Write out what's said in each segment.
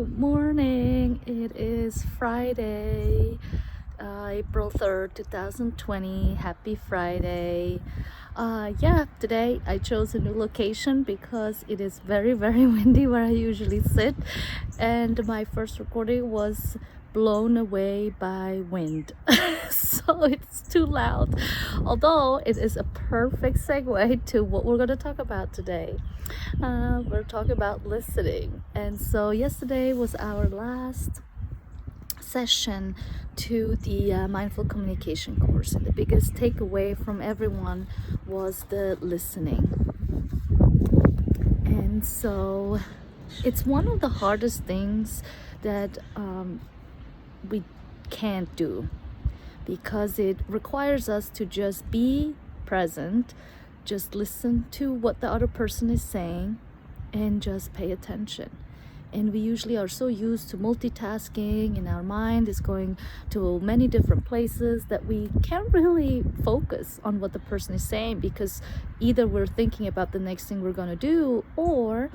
Good morning. It is Friday, April 3rd, 2020. Happy Friday. Today I chose a new location because it is very, very windy where I usually sit. And my first recording was blown away by wind. So it's too loud. Although it is a perfect segue to what we're going to talk about today. We're talking about listening. And so yesterday was our last session to the mindful communication course, and the biggest takeaway from everyone was the listening. And so it's one of the hardest things that we can't do, because it requires us to just be present, just listen to what the other person is saying, and just pay attention. And we usually are so used to multitasking, and our mind is going to many different places that we can't really focus on what the person is saying, because either we're thinking about the next thing we're going to do, or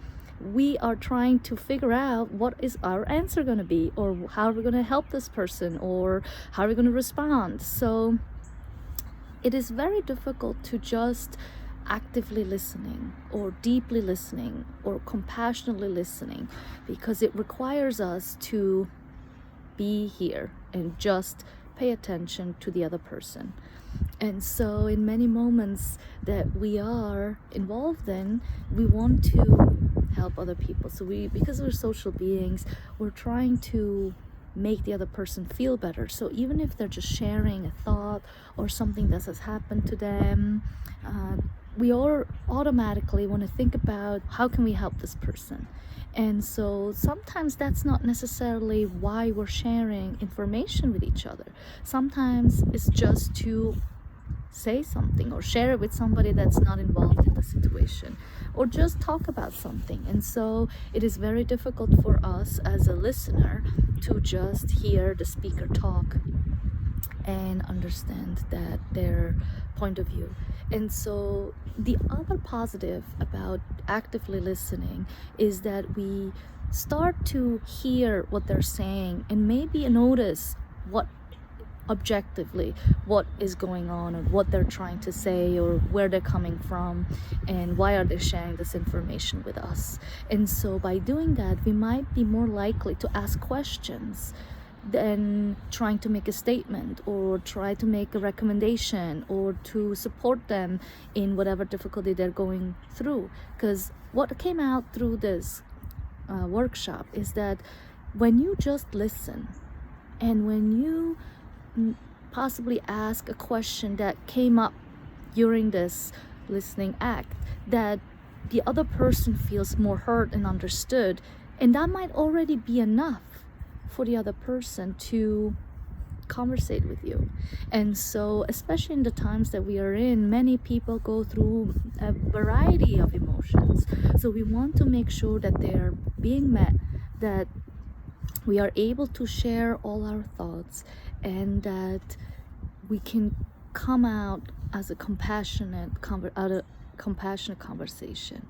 we are trying to figure out what is our answer going to be, or how we're going to help this person, or how we're going to respond. So it is very difficult to just actively listening, or deeply listening, or compassionately listening, because it requires us to be here and just pay attention to the other person. And so in many moments that we are involved in, we want to help other people. So because we're social beings, we're trying to make the other person feel better. So even if they're just sharing a thought or something that has happened to them, we all automatically want to think about how can we help this person. And so sometimes that's not necessarily why we're sharing information with each other. Sometimes it's just to say something, or share it with somebody that's not involved in the situation, or just talk about something. And so it is very difficult for us as a listener to just hear the speaker talk and understand that their point of view. And so the other positive about actively listening is that we start to hear what they're saying, and maybe notice what objectively what is going on, or what they're trying to say, or where they're coming from, and why are they sharing this information with us. And so by doing that, we might be more likely to ask questions than trying to make a statement, or try to make a recommendation, or to support them in whatever difficulty they're going through. Because what came out through this workshop is that when you just listen, and when you possibly ask a question that came up during this listening act, that the other person feels more heard and understood, and that might already be enough for the other person to conversate with you. And so especially in the times that we are in, many people go through a variety of emotions. So we want to make sure that they are being met, that we are able to share all our thoughts, and that we can come out as a compassionate conversation.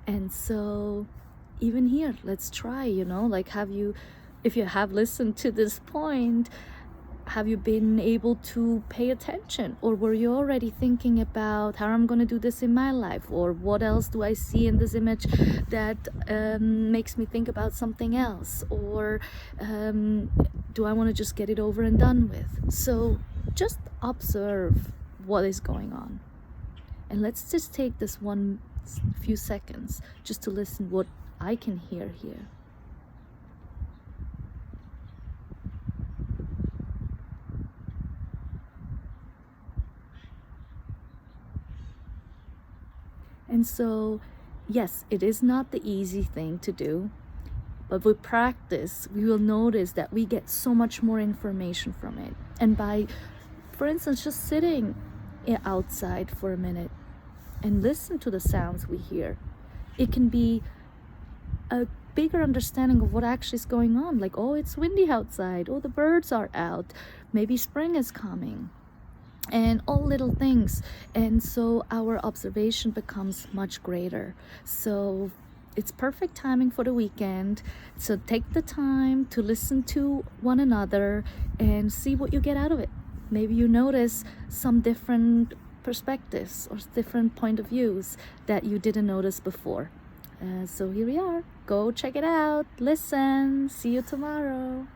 And so even here, let's try, if you have listened to this point, have you been able to pay attention? Or were you already thinking about how I'm going to do this in my life? Or what else do I see in this image that makes me think about something else? Or do I want to just get it over and done with? So just observe what is going on. And let's just take this few seconds just to listen what I can hear here. And so, yes, it is not the easy thing to do, but with practice, we will notice that we get so much more information from it. And by, for instance, just sitting outside for a minute and listen to the sounds we hear, it can be a bigger understanding of what actually is going on. Like, oh, it's windy outside. Oh, the birds are out. Maybe spring is coming. And all little things. And so our observation becomes much greater. So it's perfect timing for the weekend. So take the time to listen to one another and see what you get out of it. Maybe you notice some different perspectives or different point of views that you didn't notice before. So here we are. Go check it out. Listen. See you tomorrow.